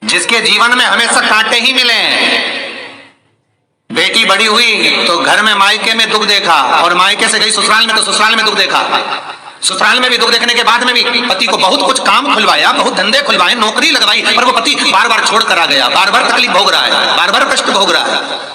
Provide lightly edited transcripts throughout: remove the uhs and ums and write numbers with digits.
जिसके जीवन में हमेशा कांटे ही मिले हैं। बेटी बड़ी हुई तो घर में मायके में दुख देखा, और मायके से गई ससुराल में तो ससुराल में दुख देखा। ससुराल में भी दुख देखने के बाद में भी पति को बहुत कुछ काम खुलवाया, बहुत धंधे खुलवाए, नौकरी लगवाई, पर वो पति बार बार छोड़ कर आ गया, बार बार तकलीफ भोग रहा है, बार बार कष्ट भोग रहा है।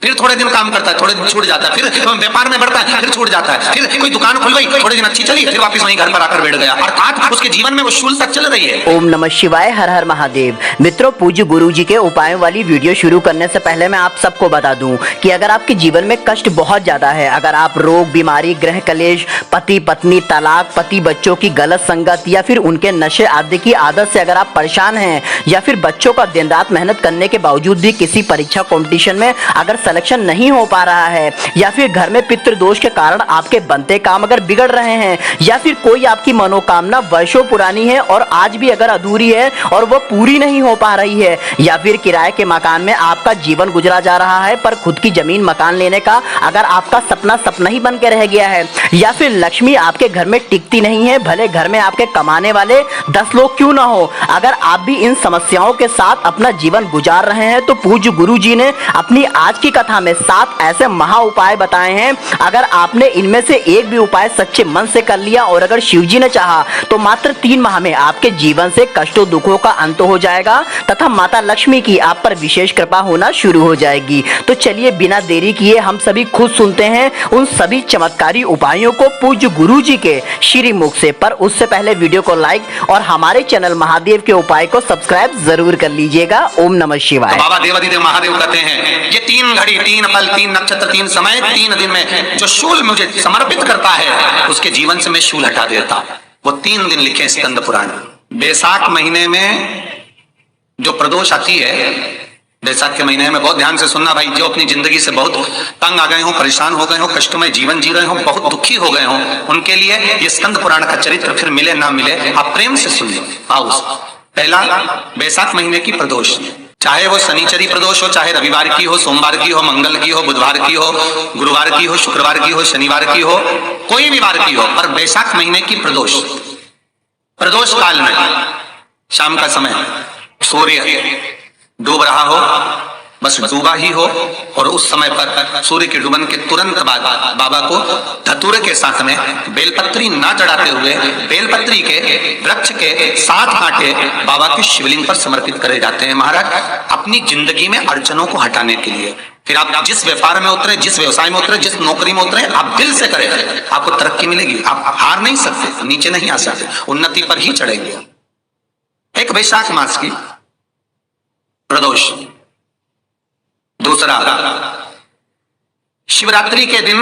फिर थोड़े दिन काम करता है, थोड़े दिन छूट जाता है, फिर व्यापार में बढ़ता है, फिर छूट जाता है, फिर कोई दुकान खुल गई, थोड़े दिन अच्छी चली, फिर वापस वहीं घर पर आकर बैठ गया। अर्थात उसके जीवन में वो शूलता चल रही है। ओम नमः शिवाय, हर हर महादेव। मित्रों, पूज्य गुरु जी के उपायों वाली वीडियो शुरू करने से पहले मैं आप सबको बता दूं कि अगर आपके जीवन में कष्ट बहुत ज्यादा है, अगर आप रोग, बीमारी, ग्रह कलेश, पति पत्नी तलाक, पति बच्चों की गलत संगत या फिर उनके नशे आदि की आदत से अगर आप परेशान हैं, या फिर बच्चों का दिन रात मेहनत करने के बावजूद भी किसी परीक्षा कंपटीशन में अगर सिलेक्शन नहीं हो पा रहा है, या फिर घर में पितृ दोष के कारण आपके बनते काम अगर बिगड़ रहे हैं, या फिर कोई आपकी मनोकामना वर्षों पुरानी है और आज भी अगर अधूरी है और वो पूरी नहीं हो पा रही है, या फिर किराए के मकान में आपका जीवन गुजरा जा रहा है पर खुद की जमीन मकान लेने का अगर आपका सपना सपना ही बन के रह गया है, या फिर लक्ष्मी आपके घर में टिकती नहीं है, भले घर में आपके कमाने वाले 10 लोग क्यों ना हो, अगर आप भी इन समस्याओं के साथ अपना जीवन गुजार रहे हैं तो पूज्य गुरु जी ने अपनी आज की कथा में 7 ऐसे महा उपाय बताए हैं। अगर आपने इनमें से एक भी उपाय सच्चे मन से कर लिया और अगर शिव जी ने चाहा तो मात्र 3 माह में आपके जीवन से कष्टों दुखों का अंत हो जाएगा तथा माता लक्ष्मी की आप पर विशेष कृपा होना शुरू हो जाएगी। तो चलिए बिना देरी किए हम सभी खुद सुनते हैं उन सभी चमत्कारी उपायों को पूज्य गुरु जी के श्री मुख से। पर उससे पहले वीडियो को लाइक और हमारे चैनल महादेव के उपाय को सब्सक्राइब जरूर कर लीजिएगा। ओम नमः शिवाय। बाबा देवादिदेव महादेव कहते हैं ये 3 घड़ी, 3 पल, 3 नक्षत्र, 3 समय, 3 दिन में जो शूल मुझे समर्पित करता है उसके जीवन से मैं शूल हटा देता। वो 3 दिन लिखे स्कंद पुराण। बैसाख महीने में जो प्रदोष आती है, बैसाख के महीने में बहुत ध्यान से सुनना भाई, जो अपनी जिंदगी से बहुत तंग आ गए हो, परेशान हो गए हो, कष्टमय जीवन जी रहे हो, बहुत दुखी हो गए हो, उनके लिए ये स्कंद पुराण का चरित्र फिर मिले ना मिले आप प्रेम से सुन लो। आओ, पहला बैसाख महीने की प्रदोष, चाहे वो शनिचरी प्रदोष हो, चाहे रविवार की हो, सोमवार की हो, मंगल की हो, बुधवार की हो, गुरुवार की हो, शुक्रवार की हो, शनिवार की हो, कोई भी वार की हो, पर बैसाख महीने की प्रदोष, प्रदोष काल में शाम का समय सूर्य डूब रहा हो, बस डूबा ही हो, और उस समय पर सूर्य के डूबन के तुरंत बाद बाबा को धतूरे के साथ में बेलपत्री ना चढ़ाते हुए बेलपत्री के वृक्ष के 7 कांटे बाबा के शिवलिंग पर समर्पित करे जाते हैं महाराज, अपनी जिंदगी में अड़चनों को हटाने के लिए। फिर आप जिस व्यापार में उतरे, जिस व्यवसाय में उतरे, जिस नौकरी में उतरे, आप दिल से करें, आपको तरक्की मिलेगी। आप हार नहीं सकते, नीचे नहीं आ सकते, उन्नति पर ही चढ़ेंगे। एक बैसाख मास की प्रदोष। दूसरा, शिवरात्रि के दिन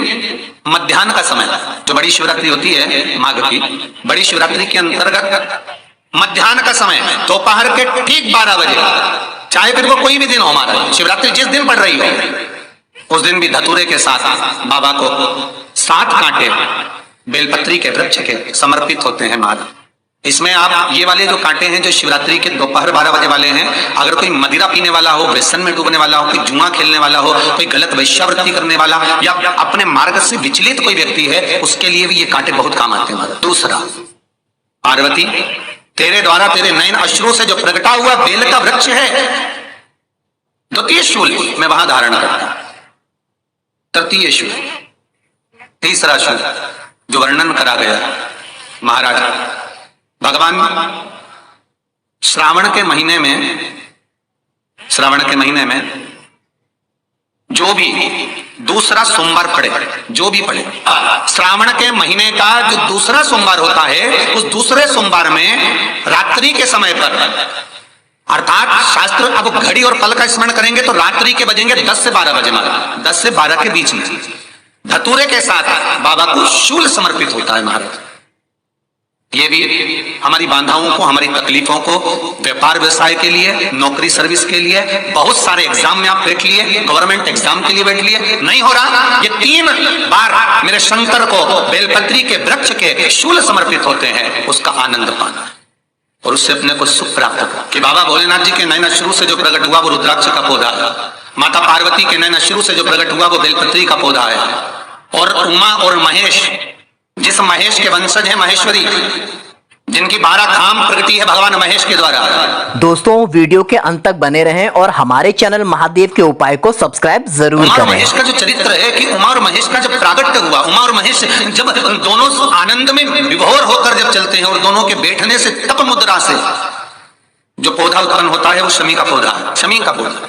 मध्याह्न का समय, जो बड़ी शिवरात्रि होती है माघ की, बड़ी शिवरात्रि के अंतर्गत मध्याह्न का समय, दोपहर के ठीक 12 बजे, चाहे फिर वो कोई भी दिन हो हमारा, शिवरात्रि जिस दिन पड़ रही हो उस दिन भी धतूरे के साथ बाबा को 7 कांटे बेलपत्री के वृक्ष के समर्पित होते हैं महाराज। इसमें आप ये वाले जो कांटे हैं जो शिवरात्रि के दोपहर 12 बजे वाले हैं, अगर कोई मदिरा पीने वाला हो, व्यसन में डूबने वाला हो, कोई जुआ खेलने वाला हो, कोई गलत वैश्यावृत्ति करने वाला या अपने मार्ग से विचलित कोई व्यक्ति है, उसके लिए भी ये कांटे बहुत काम आते हैं। दूसरा, पार्वती तेरे द्वारा तेरे नयन अश्रु से जो प्रगटा हुआ बेल का वृक्ष है, द्वितीय शूल मैं वहां धारण करता। तृतीय शूल, तीसरा शूल जो वर्णन करा गया महाराज, भगवान श्रावण के महीने में जो भी दूसरा सोमवार पड़े, जो भी पड़े, श्रावण के महीने का जो दूसरा सोमवार होता है, उस दूसरे सोमवार में रात्रि के समय पर, अर्थात शास्त्र अब घड़ी और पल का स्मरण करेंगे तो रात्रि के बजेंगे 10 से 12 बजे, 10 से 12 के बीच में धतूरे के साथ बाबा को शूल समर्पित होता है महाराज। ये भी हमारी बाधाओं को, हमारी तकलीफों को, व्यापार व्यवसाय के लिए, नौकरी सर्विस के लिए, बहुत सारे एग्जाम में आप बैठ लिए, गवर्नमेंट एग्जाम के लिए बैठ लिए, नहीं हो रहा, ये 3 बार मेरे शंकर को बेलपत्री के वृक्ष के शूल समर्पित होते हैं, उसका आनंद पाना और उससे अपने को सुख प्राप्त करना। कि बाबा भोलेनाथ जी के नयन अश्रु से जो प्रकट हुआ वो रुद्राक्ष का पौधा है, माता पार्वती के नयन अश्रु से जो प्रकट हुआ वो बेलपत्री का पौधा है, और उमा और महेश, जिस महेश के वंशज है महेश्वरी, जिनकी 12 धाम प्रगति है भगवान महेश के द्वारा। दोस्तों वीडियो के अंत तक बने रहें और हमारे चैनल महादेव के उपाय को सब्सक्राइब जरूर उमा और करें। महेश का जो चरित्र है कि उमा और महेश का जब प्रागट्य हुआ, उमा और महेश जब दोनों आनंद में विभोर होकर जब चलते हैं और दोनों के बैठने से तप मुद्रा से जो पौधा उत्पन्न होता है वो शमी का पौधा है, शमी का पौधा।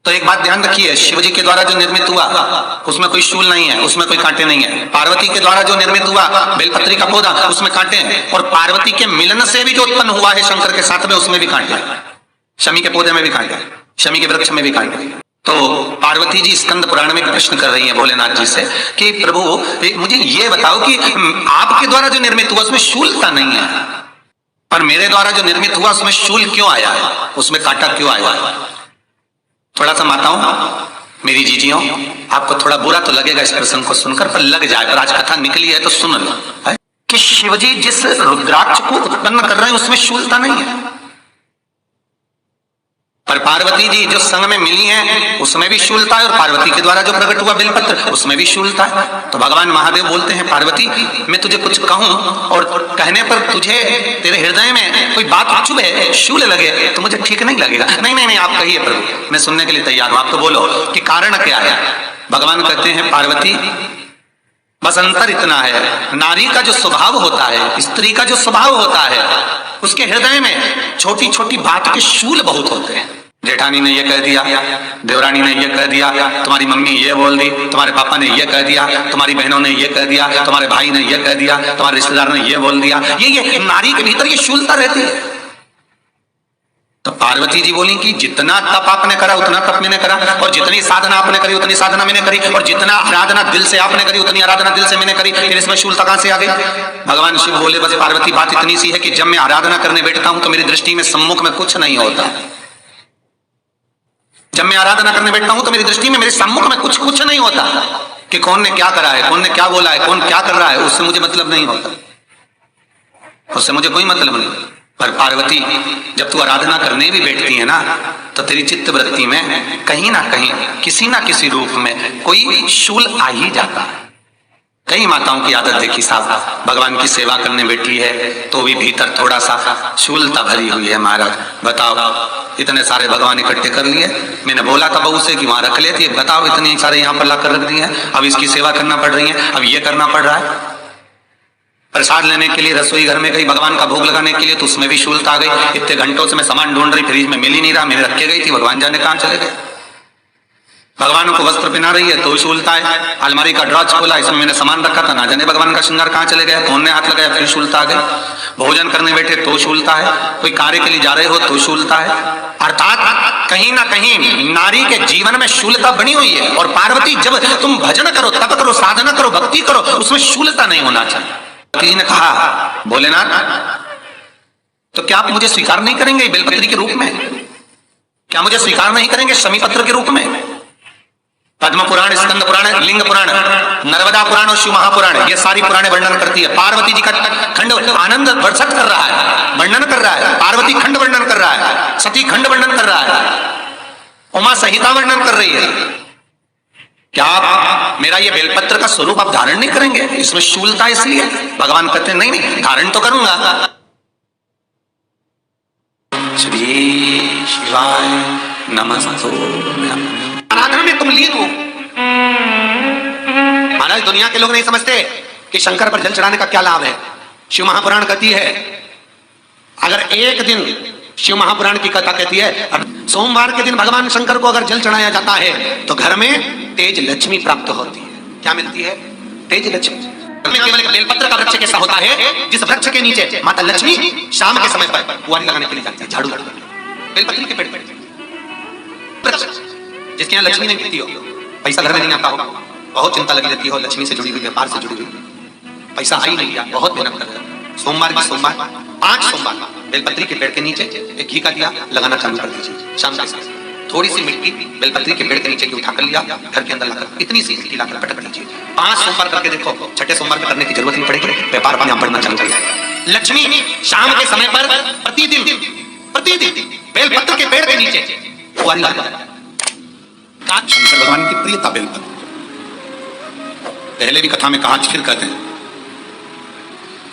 तो एक बात ध्यान रखिए, शिव जी के द्वारा जो निर्मित हुआ उसमें कोई शूल नहीं है, उसमें कोई कांटे नहीं है। पार्वती के द्वारा जो निर्मित हुआ बेलपत्री का पौधा, उसमें कांटे हैं। और पार्वती के मिलन से भी जो उत्पन्न हुआ है शंकर के साथ में, उसमें भी कांटे हैं। शमी के पौधे में भी कांटे, शमी के वृक्ष में भी कांटे। तो पार्वती जी स्कंद पुराण में प्रश्न कर रही है भोलेनाथ जी से कि प्रभु मुझे ये बताओ कि आपके द्वारा जो निर्मित हुआ उसमें शूलता नहीं है, पर मेरे द्वारा जो निर्मित हुआ उसमें शूल क्यों आया, उसमें कांटा क्यों आया। थोड़ा सा माताओं, मेरी जीजियों, आपको थोड़ा बुरा तो लगेगा इस प्रसंग को सुनकर, पर लग जाए, पर आज कथा निकली है तो सुन लो कि शिवजी जिस रुद्राक्ष को उत्पन्न कर रहे हैं उसमें शूलता नहीं है, पर पार्वती जी जो संग में मिली हैं उसमें भी शूलता है, और पार्वती के द्वारा जो प्रकट हुआ बेलपत्र उसमें भी शूलता है। तो भगवान महादेव बोलते हैं पार्वती मैं तुझे कुछ कहूं और कहने पर तुझे तेरे हृदय में कोई बात चुभे, शूल लगे तो मुझे ठीक नहीं लगेगा। नहीं नहीं नहीं, आप कहिए प्रभु, मैं सुनने के लिए तैयार हूं, आप तो बोलो कि कारण क्या है। भगवान कहते हैं पार्वती बस अंतर इतना है, नारी का जो स्वभाव होता है, स्त्री का जो स्वभाव होता है, उसके हृदय में छोटी छोटी बात के शूल बहुत होते हैं। जेठानी ने ये कह दिया, देवरानी ने ये कह दिया, तुम्हारी मम्मी ये बोल दी, तुम्हारे पापा ने ये कह दिया, तुम्हारी बहनों ने ये कह दिया, तुम्हारे भाई ने ये कह दिया, तुम्हारे रिश्तेदार ने ये बोल दिया। ये नारी के भीतर ये शूलता रहती है। तो पार्वती जी बोली कि जितना तप आपने करा उतना तप मैंने करा, और जितनी साधना आपने करी उतनी साधना मैंने करी, और जितना आराधना दिल से आपने करी उतनी आराधना दिल से मैंने करी, फिर इसमें शूलता कहां से आ गई। भगवान शिव बोले बस पार्वती बात इतनी सी है कि जब मैं आराधना करने बैठता हूं तो मेरी दृष्टि में सम्मुख में कुछ नहीं होता। जब मैं आराधना करने बैठता हूं तो मेरी दृष्टि में मेरे सम्मुख में कुछ नहीं होता कि कौन ने क्या करा है, कौन ने क्या बोला है, कौन क्या कर रहा है, उससे मुझे मतलब नहीं होता, उससे मुझे कोई मतलब नहीं। पर पार्वती जब तू आराधना करने भी बैठती है ना तो तेरी चित्त वृत्ति में कहीं ना कहीं किसी ना किसी रूप में कोई शूल आ ही जाता है। कई माताओं की आदत देखी साहब, भगवान की सेवा करने बैठी है तो भी भीतर थोड़ा सा शूलता भरी हुई है। महाराज बताओ, इतने सारे भगवान इकट्ठे कर लिए, मैंने बोला था बहू से कि वहां रख लेती है, बताओ इतने सारे यहाँ पर लाकर रख दिए हैं, अब इसकी सेवा करना पड़ रही है, अब ये करना पड़ रहा है। प्रसाद लेने के लिए रसोई घर में गई, भगवान का भोग लगाने के लिए, तो उसमें भी शूलता आ गई। इतने घंटों से मैं सामान ढूंढ रही, फ्रिज में मिल ही नहीं रहा, मैंने रख के गई थी, भगवान जाने कहाँ चले गए। भगवान को वस्त्र पहना रही है तो शूलता है, अलमारी का ड्रॉज खोला, इसमें मैंने सामान रखा था, ना जाने भगवान का श्रृंगार कहाँ चले गया, कौन ने हाथ लगाया, फिर शूलता आ गई। भोजन करने बैठे तो शूलता है, कोई कार्य के लिए जा रहे हो तो शूलता है। अर्थात कहीं ना कहीं नारी के जीवन में शूलता बनी हुई है। और पार्वती जब तुम भजन करो, तप करो, साधना करो, भक्ति करो, उसमें शूलता नहीं होना चाहिए। पार्वती जी ने कहा भोलेनाथ तो क्या आप मुझे स्वीकार नहीं करेंगे बेलपत्री के रूप में, क्या मुझे स्वीकार नहीं करेंगे शमी पत्र के रूप में। पद्म पुराण, स्कंद पुराण, लिंग पुराण, नर्मदा पुराण और शिव महापुराण, ये सारी पुराणे वर्णन करती है। पार्वती जी का खंड आनंद वर्षक कर रहा है, वर्णन कर रहा है, पार्वती खंड वर्णन कर रहा है, सती खंड वर्णन कर रहा है, उमा संहिता वर्णन कर रही है। क्या आप मेरा ये बेलपत्र का स्वरूप आप धारण नहीं करेंगे, इसमें शूलता इसलिए। भगवान कहते हैं नहीं नहीं, धारण तो करूंगा। श्री शिवाय नमस्तुभ्यं। आराधना में तुम लीन हो। महाराज दुनिया के लोग नहीं समझते कि शंकर पर जल चढ़ाने का क्या लाभ है। शिव महापुराण कहती है, अगर एक दिन शिव महापुराण की कथा कहती है सोमवार के दिन भगवान शंकर को अगर जल चढ़ाया जाता है तो घर में तेज लक्ष्मी प्राप्त होती है। क्या मिलती है? तेज लक्ष्मी। केवल एक बेलपत्र का वृक्ष कैसा होता है जिस वृक्ष के नीचे माता लक्ष्मी शाम के समय पर कुंवारी लगाने के लिए जाती है, झाड़ू लगाने। बेलपत्र के पेड़ पर जिसके यहाँ लक्ष्मी नहीं मिलती हो, पैसा घर में नहीं आता हो, बहुत चिंता लगी रहती हो, लक्ष्मी से जुड़ी हुई, व्यापार से जुड़ी हुई, पैसा आ ही नहीं गया, बहुत मेहनत कर रहे हैं। सोमवार की सोमवार 5 सोमवार बेलपत्री के पेड़ के नीचे एक घी का दिया लगाना चालू कर दीजिए। शाम के समय थोड़ी सी मिट्टी बेलपत्री के पेड़ के नीचे की उठा कर लिया, घर के अंदर लाकर इतनी सी मिट्टी लाकर पटक दीजिए। 5 सोमवार करके देखो, छठे सोमवार करने की जरूरत नहीं पड़ेगी, व्यापार अपने आप बढ़ना चालू कर जाएगा। लक्ष्मी शाम के समय पर प्रतिदिन बेलपत्र के पेड़ के नीचे कुंवारी लगाकर। शंकर भगवान की प्रियता बेलपत्र, पहले भी कथा में कहा, फिर कहते हैं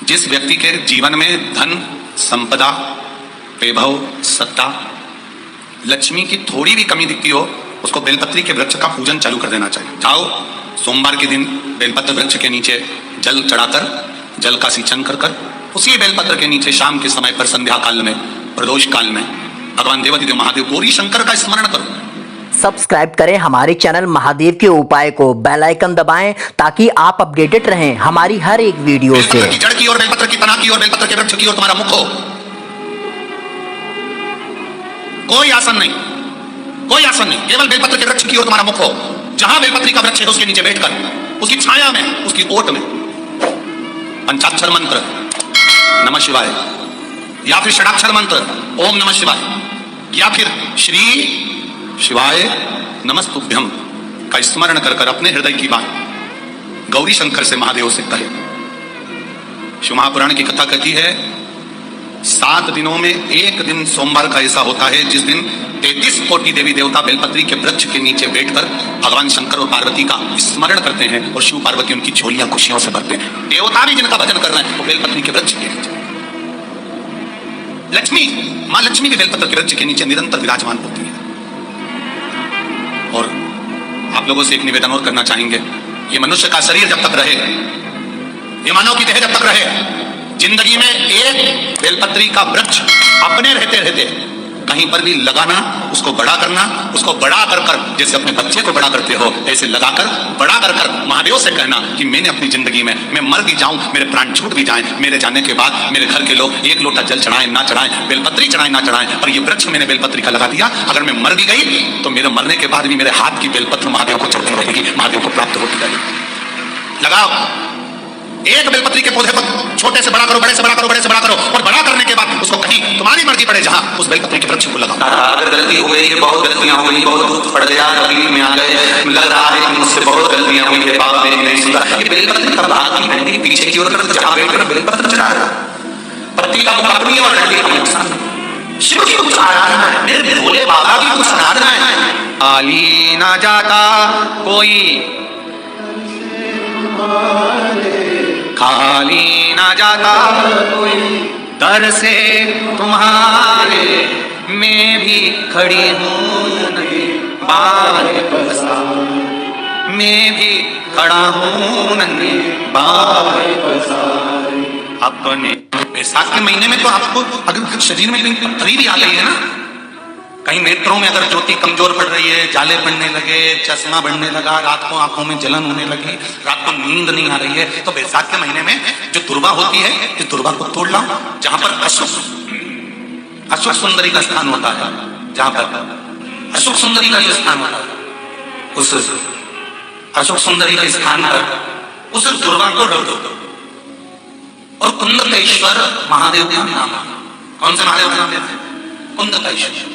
जिस व्यक्ति के जीवन में धन, संपदा, वैभव, सत्ता, लक्ष्मी की थोड़ी भी कमी दिखती हो, उसको बेलपत्री के वृक्ष का पूजन चालू कर देना चाहिए। जाओ सोमवार के दिन बेलपत्र वृक्ष के नीचे जल चढ़ाकर, जल का सिंचन कर कर, उसी बेलपत्र के नीचे शाम के समय पर संध्या काल में, प्रदोष काल में भगवान देवाधिदेव महादेव गौरी शंकर का स्मरण करो। सब्सक्राइब करें हमारे चैनल महादेव के उपाय को, बेल आइकन दबाएं ताकि आप अपडेटेड रहें हमारी हर एक वीडियो से। बेलपत्र की जड़ की और बेलपत्र की तना की और बेलपत्र के वृक्ष की और तुम्हारा मुख हो। कोई आसन नहीं, कोई आसन नहीं, केवल बेलपत्र के वृक्ष की और तुम्हारा मुख हो। जहां बेलपत्री का वृक्ष है उसके नीचे बैठकर, उसकी छाया में, उसकी ओट में पंचाक्षर मंत्र नमः शिवाय, या फिर षडाक्षर मंत्र ओम नमः शिवाय, या फिर श्री शिवाय नमस्तुभ्यम का स्मरण कर कर अपने हृदय की बात गौरी शंकर से, महादेव से कहे। शिव महापुराण की कथा कहती है 7 दिनों में एक दिन सोमवार का ऐसा होता है जिस दिन 33 कोटि देवी देवता बेलपत्री के वृक्ष के नीचे बैठकर भगवान शंकर और पार्वती का स्मरण करते हैं और शिव पार्वती उनकी झोलियां खुशियों से भरते हैं। देवता भी जिनका भजन करना है वो बेलपत्री के वृक्ष के नीचे। लक्ष्मी, मां लक्ष्मी भी बेलपत्र के वृक्ष के नीचे निरंतर विराजमान होती है। और आप लोगों से एक निवेदन और करना चाहेंगे, ये मनुष्य का शरीर जब तक रहे, ये मानव की देह जब तक रहे, जिंदगी में एक बेलपत्री का वृक्ष अपने रहते रहते कहीं पर भी लगाना, उसको बड़ा करना, उसको बड़ा कर कर जैसे अपने बच्चे को बड़ा करते हो ऐसे लगाकर बड़ा कर कर महादेव से कहना कि मैंने अपनी जिंदगी में, मैं मर भी जाऊं, मेरे प्राण छूट भी जाएं, मेरे जाने के बाद मेरे घर के लोग एक लोटा जल चढ़ाएं ना चढ़ाएं, बेलपत्री चढ़ाएं ना चढ़ाएं, पर ये वृक्ष मैंने बेलपत्री का लगा दिया, अगर मैं मर भी गई तो मेरे मरने के बाद भी मेरे हाथ की बेलपत्र महादेव को चढ़ती रहेगी, महादेव को प्राप्त होती रहेगी। लगाओ एक बेलपत्री के पौधे पर, छोटे से बड़ा करो, बड़े से बड़ा करो, बड़े से बड़ा करो, और बड़ा करने के बाद उसको कहीं तुम्हारी मर्जी पड़े जहां उस बेलपत्री के वृक्ष को लगाओ। अगर गलती हो गई है, बहुत गलतियां हो गई, बहुत दुख पड़ गया, तकलीफ में आ गए, लग रहा है कि मुझसे बहुत गलतियां हुई है, बाप ने नहीं सुना, ये बेलपत्री का भाग की डंडी पीछे की ओर कर जहां बैठकर बेलपत्र चढ़ा रहा, पत्ती का मुकाबला और डंडी का नुकसान। शिव की कुछ आराधना है, मेरे भोले बाबा की कुछ आराधना है। आली ना जाता कोई खाली ना जाता कोई, दर से तुम्हारे मैं भी खड़ी हूँ नहीं बारे बसा, मैं भी खड़ा हूँ नहीं बारे बसा अपने। बैसाख के महीने में तो आपको अगर शरीर में कहीं पथरी भी आ गई है ना, कहीं नेत्रों में अगर ज्योति कमजोर पड़ रही है, जाले पड़ने लगे, चश्मा बढ़ने लगा, रात को आंखों में जलन होने लगी, रात को नींद नहीं आ रही है, तो बैसाख के महीने में जो दुर्वा होती है, इस दुर्वा को तोड़ लाओ। जहां पर अशोक सुंदरी का स्थान होता है, जहां पर अशोक सुंदरी का जो स्थान होता है, उस अशोक सुंदरी के स्थान पर उस दुर्वा को रख दो और कुंदकेश्वर महादेव का नाम। कौन से महादेव का नाम लेते हैं? कुंदकेश्वर।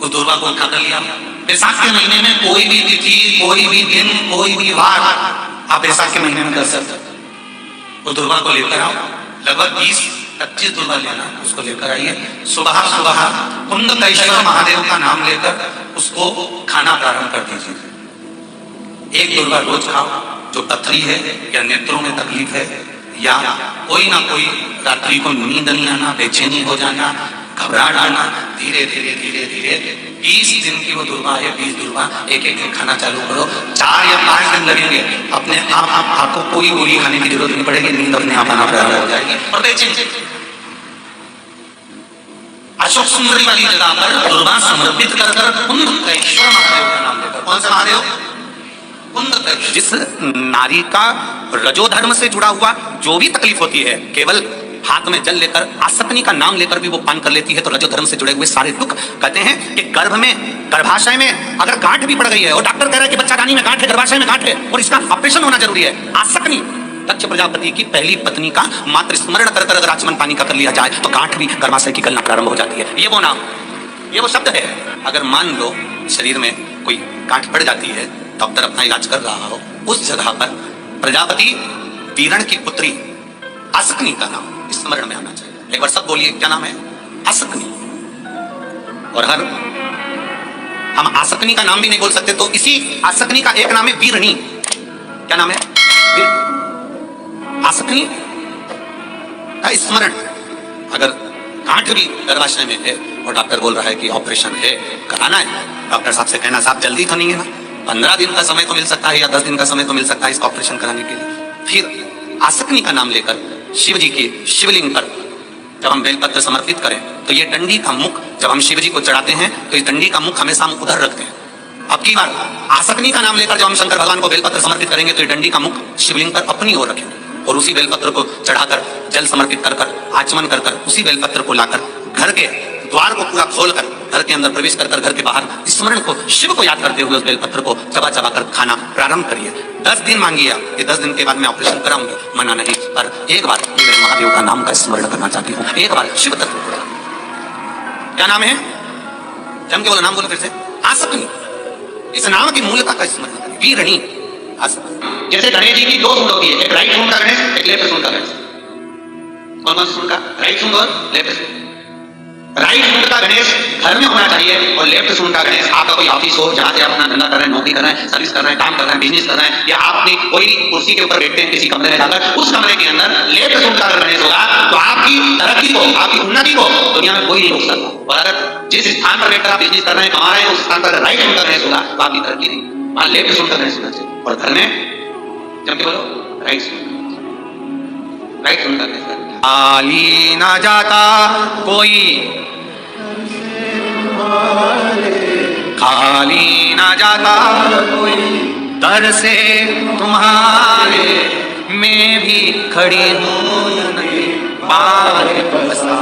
उस दुर्वा को उठा कर लिया। बैसाख के महीने में कोई भी तिथि, कोई भी दिन, कोई भी वार आप बैसाख के महीने में कर सकते हो। उस दुर्वा को लेकर आओ, लगभग 20-25 दुर्वा लेना, उसको लेकर आइए। सुबह सुबह कुंदकेश्वर महादेव का नाम लेकर उसको खाना प्रारंभ कर दीजिए। एक दुर्वा रोज खाओ। जो पथरी है या नेत्रों में तकलीफ है या कोई ना कोई रात्रि को नींद नहीं आना, बेचैनी हो जाना, घबराहट आना, धीरे धीरे धीरे धीरे 20 दिन की वो दुर्वा है, 20 दुर्वा एक एक खाना चालू करो। 4 या 5 दिन लगेंगे, अपने आप आपको कोई गोली खाने की जरूरत नहीं पड़ेगी, नींद अपने आप आना प्रारंभ हो जाएगी। और बेचैनी अशोक सुंदरी वाली जगह पर दुर्वा समर्पित कर कर कुंदकेश्वर महादेव का नाम लेकर। कौन सा महादेव? कुंदकेश्वर। जिस नारी का रजोधर्म से जुड़ा हुआ जो भी तकलीफ होती है, केवल हाथ में जल लेकर, आसक्ति का नाम लेकर भी वो पान कर लेती है, तो रजोधर्म से जुड़े हुए सारे दुख, कहते हैं कि गर्भ में, गर्भाशय में अगर गांठ भी पड़ गई है और डॉक्टर कह रहा है कि बच्चादानी में गांठ है, गर्भाशय में गांठ है और इसका ऑपरेशन होना जरूरी है, आसक्ति दक्ष प्रजापति की पहली पत्नी का मात्र स्मरण कर कर अगर आचमन पानी का कर लिया जाए तो गांठ भी गर्भाशय की गलना प्रारंभ हो जाती है। ये वो नाम, ये वो शब्द है। अगर मान लो शरीर में कोई गांठ पड़ जाती है, डॉक्टर अपना इलाज कर रहा हो, उस जगह पर प्रजापति वीरण की पुत्री आसक्ति का नाम स्मरण में आना चाहिए। एक बार सब बोलिए, क्या नाम है? आसक्ति। और हर हम आसक्ति का नाम भी नहीं बोल सकते, तो इसी आसक्ति का एक नाम है वीरणी। क्या नाम है? आसकनी का स्मरण, अगर गांठ भी गर्भाशय में है और डॉक्टर बोल रहा है कि ऑपरेशन है, कराना है, डॉक्टर साहब से कहना साहब जल्दी तो नहीं है ना, 15 दिन का समय तो मिल सकता है या 10 दिन का समय तो मिल सकता है इसका ऑपरेशन कराने के लिए। फिर आसकनी का नाम लेकर शिव जी के शिवलिंग पर जब हम बेलपत्र समर्पित करें तो ये डंडी का मुख जब हम शिव जी को चढ़ाते हैं तो इस डंडी का मुख हमेशा हम उधर रखते हैं। अब की बार आसकनी का नाम लेकर जब हम शंकर भगवान को बेलपत्र समर्पित करेंगे तो ये डंडी का मुख शिवलिंग पर अपनी ओर रखेंगे और उसी बेलपत्र को चढ़ाकर जल समर्पित कर कर आचमन कर कर उसी बेलपत्र को लाकर घर के द्वार को पूरा खोलकर घर के अंदर प्रवेश कर घर के बाहर स्मरण को शिव को याद करते हुए उस बेलपत्र को चबा चबा कर खाना प्रारंभ करिए। 10 दिन मांगिए आप कि 10 दिन के बाद मैं ऑपरेशन कराऊंगी, मना नहीं, पर एक बार मेरे महादेव का नाम का स्मरण करना चाहती हूँ, एक बार शिव तत्व। क्या नाम है? जम के बोलो, नाम बोलो फिर से, आसकनी। इस नाम की मूलता का स्मरण करें, वीरणी आसकनी। जैसे गणेश जी की 2 सूंड होती है, एक राइट सूंड का गणेश, एक लेफ्ट सूंड का गणेश। कौन कौन सूंड का? राइट सूंड और लेफ्ट सूंड। राइट सूंड का गणेश घर में होना चाहिए और लेफ्ट सूंड का गणेश आपका कोई ऑफिस हो जहां से आप अपना धंधा कर रहे हैं, नौकरी कर रहे हैं, सर्विस कर रहे हैं, काम कर रहे हैं, बिजनेस कर रहे हैं, या आपने कोई कुर्सी के ऊपर बैठते हैं किसी कमरे में जाकर, उस कमरे के अंदर लेफ्ट सूंड का गणेश होगा तो आपकी तरक्की को, आपकी उन्नति को दुनिया में कोई नहीं रोक सकता। और अगर जिस स्थान पर बैठकर आप बिजनेस कर रहे हैं, कमा रहे हैं, उस स्थान पर राइट सूंड का गणेश होगा तो आपकी तरक्की नहीं, वहां लेफ्ट सूंड का गणेश होना चाहिए। और घर में जब के बोलो राइट सूंड, राइट सूंड का गणेश। खाली ना जाता कोई, खाली ना जाता कोई, दर से तुम्हारे मैं भी खड़ी हूँ नंदी बारे बसा,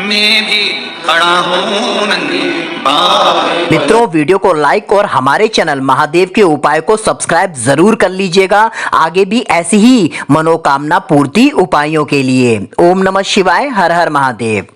मैं भी खड़ा हूँ नंदी बारे। मित्रों, वीडियो को लाइक और हमारे चैनल महादेव के उपाय को सब्सक्राइब जरूर कर लीजिएगा, आगे भी ऐसी ही मनोकामना पूर्ति उपायों के लिए। ओम नमः शिवाय, हर हर महादेव।